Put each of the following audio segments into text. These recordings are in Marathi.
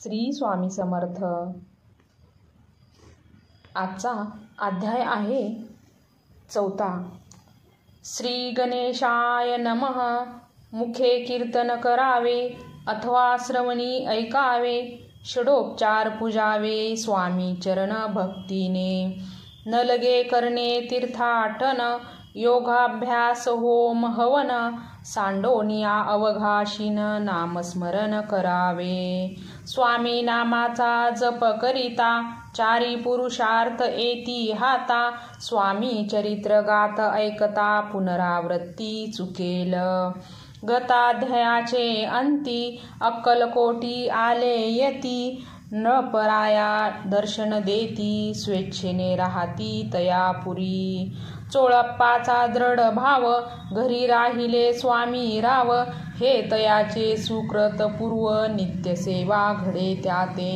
श्री स्वामी समर्थ। आजचा अध्याय आहे 4. श्री गणेशाय नमः। मुखे कीर्तन करावे अथवा श्रवणी ऐकावे, षडोपचार पूजावे स्वामी चरण भक्तीने। न लगे करणे तीर्थाटन, योगाभ्यास होम हवन, सांडोनिया अवघाशीन नामस्मरण करावे। स्वामी नामाचा जप करिता, चारी पुरुषार्थ येती हाता। स्वामी चरित्र गात ऐकता, पुनरावृत्ती चुकेल। गताध्यायाचे अंती, अक्कलकोटी आले यती। न पराया दर्शन देती, स्वेच्छेने राहती तयापुरी। चोळप्पाचा दृढ भाव, घरी राहिले स्वामी राव। हे तयाचे सुकृत पूर्व, नित्य सेवा घडे त्याते।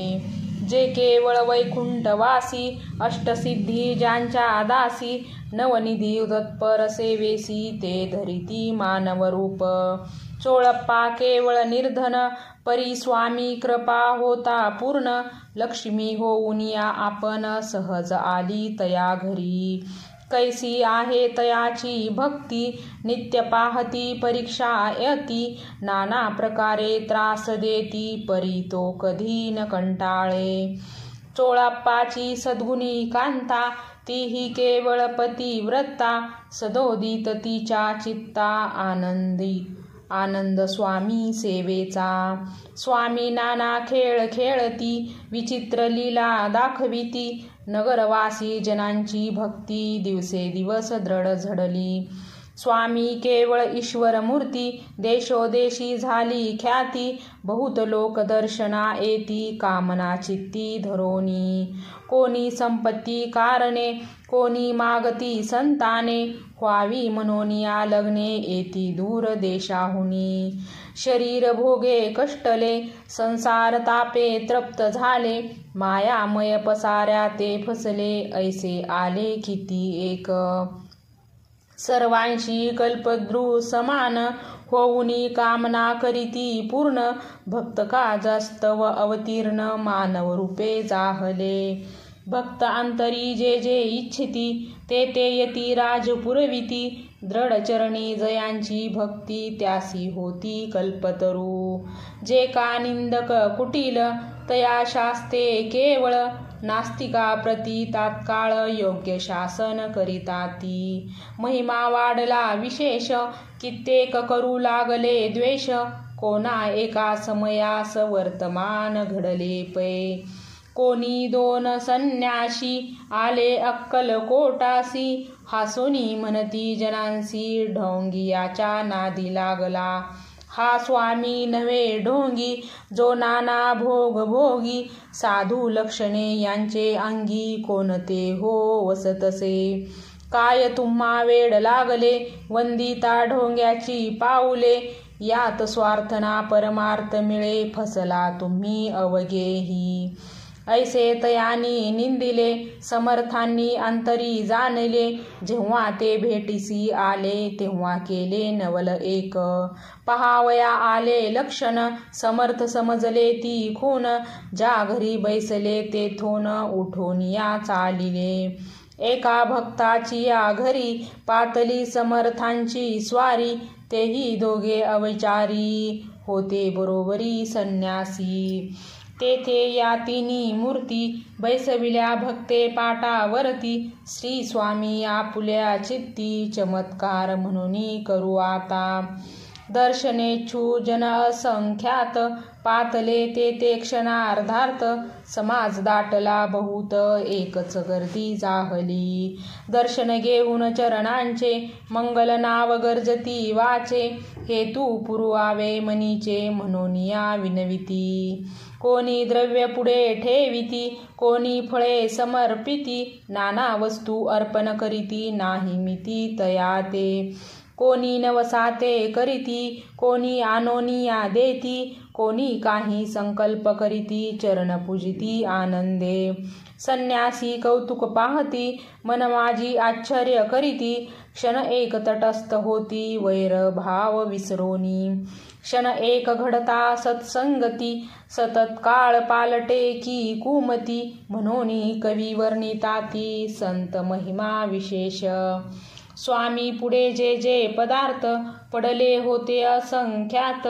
जे केवळ वैकुंठवासी, अष्टसिद्धी ज्यांच्या दासी। नवनिधी तत्पर सेवेसी, ते धरिती मानव रूप। चोळप्पा केवळ निर्धन, परी स्वामी कृपा होता पूर्ण। लक्ष्मी होऊन या आपण, सहज आली तया घरी। कैसी आहे तयाची भक्ती, नित्य पाहती परीक्षा यती। नाना प्रकारे त्रास देती, परी तो कधी न कंटाळे। चोळप्पाची सद्गुणी कांता, तीही केवळ पतिव्रता। सदोदित तिच्या चित्ता, आनंद स्वामी सेवेचा। स्वामी नाना खेळ खेळती, विचित्र लीला दाखविती। नगरवासी जनांची भक्ती, दिवसेदिवस दृढ झडली। स्वामी केवळ ईश्वर मूर्ती, देशोदेशी झाली ख्याती। बहुत लोक दर्शना येती, कामना चित्ती धरोनी। कोणी संपत्ती कारणे, कोणी मागती संताने। व्हावी म्हणून या लग्ने, येती दूर देशाहुनी। शरीर भोगे कष्टले, संसार तापे तृप्त झाले। मायामय पसाऱ्या ते फसले, ऐसे आले किती एक। सर्वांशी कल्पद्रु समान, होऊनी कामना करीती पूर्ण। भक्त काजस्तव अवतीर्ण, मानव रूपे जाहले। भक्त अंतरी जे जे इच्छिती, ते यती राज पुरविती। दृढ चरणी जयांची भक्ती, त्यासी होती कल्पतरू। जे का निंदक कुटील, तया शास्ते केवळ। नास्तिका प्रती तात्काळ, योग्य शासन करिताती। महिमा वाढला विशेष, कित्येक करू लागले द्वेष। कोणा एका समयास वर्तमान घडले पै। कोणी 2 संन्याशी, आले अक्कलकोटासी। हासोनी म्हणती जनांसी, ढोंगी याच्या नादी लागला। हा स्वामी नव्हे ढोंगी, जो नाना भोग भोगी। साधू लक्षणे यांचे अंगी, कोणते हो वसतसे। काय तुम्हा वेड लागले, वंदिता ढोंग्याची पाऊले। यात स्वार्थना परमार्थ मिळे, फसला तुम्ही अवघेही। ऐसे तयानी निंदिले, समर्थांनी अंतरी जाणले। जेव्हा ते भेटीसी आले, तेव्हा केले नवल एक। पहावया आले लक्षण, समर्थ समजले ती खून। ज्या घरी बैसले तेथून, उठून या चालिले। एका भक्ताची या घरी, पातली समर्थांची स्वारी। तेही दोघे अविचारी, होते बरोबरी संन्यासी। तेथे या तिन्ही मूर्ती, बैसविल्या भक्ते पाटावरती। श्री स्वामी आपुल्या चित्ती, चमत्कार म्हणून करू आता। दर्शनेच्छू जन असंख्यात, पातले ते क्षणार्धार्थ। समाज दाटला बहुत, एकच गर्दी जाहली। दर्शन घेऊन चरणांचे, मंगल नाव गर्जती वाचे। हेतू पुरवावे मनीचे, म्हणून या विनविती। कोणी द्रव्य पुढे ठेविती, कोणी फळे समर्पिती। नाना वस्तू अर्पण करीती, नाही मिती तया ते। कोणी नवसाते करीती, कोणी आनोनिया देती। कोणी काही संकल्प करीती, चरण पूजिती आनंदे। संन्यासी कौतुक पाहती, मन माझी आश्चर्य करीती। क्षण एक तटस्थ होती, वैर भाव विसरोनी। क्षण एक घडता सत्संगती, सतत काळ पालटे की कुमती, म्हणून कवी वर्णिताती संत महिमा विशेष. स्वामी पुढे जे जे पदार्थ पडले होते असंख्यात,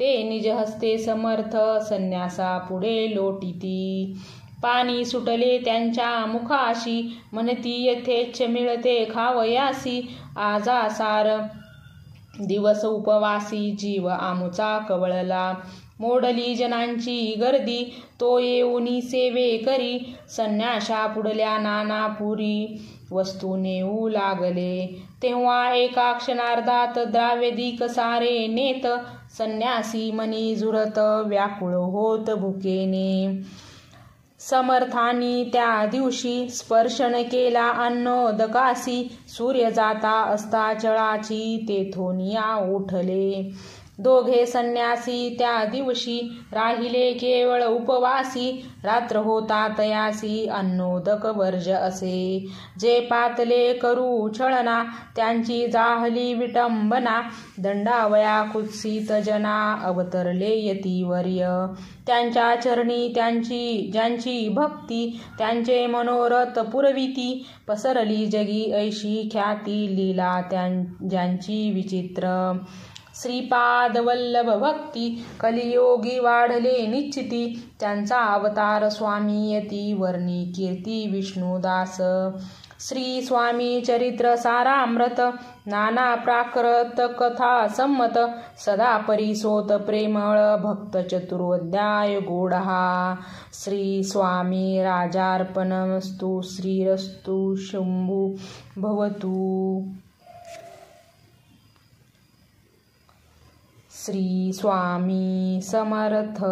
ते निज हस्ते समर्थ संन्यासा पुढे लोटिती. पाणी सुटले त्यांच्या मुखाशी, म्हणती यथेच्छ मिळते खावयासी. आजासार दिवस उपवासी, जीव आमुचा कवळला. मोडली जनांची गर्दी, तो येऊनी सेवे करी. संन्याशा पुढल्या नाना पुरी, वस्तू नेऊ लागले. तेव्हा एका क्षणार्धात द्राव्यदिक सारे नेत. संन्यासी मनी झुरत व्याकुळ होत भुकेने. समर्थांनी त्या दिवशी स्पर्शन केला अन्नोदकासी. सूर्य जाता असता चळाची, तेथोनिया उठले. दोघे संन्यासी त्या दिवशी राहिले केवळ उपवासी. रात्र होता तयासी अन्नोदक वर्ज असे. जे पातले करू छळना, त्यांची जाहली विटंबना. दंडावया कुत्सित जना, अवतरले यतिवर्य. त्यांच्या चरणी ज्यांची भक्ती, त्यांचे मनोरथ पुरविती. पसरली जगी ऐशी ख्याती, लीला ज्यांची विचित्र. श्रीपाद वल्लभ भक्ती, कलियोगी वाढले निश्चिती. त्यांचा अवतार स्वामी यती, वर्णी कीर्ती विष्णुदास. श्री स्वामी चरित्र सारामृत, नाना प्राकृत कथा संमत. सदा परिसोत प्रेमळ, भक्त चतुर्ध्याय गोडहा. श्री स्वामी राजार्पणमस्तु. श्रीरस्तु शंभू भवतु. श्री स्वामी समर्थ.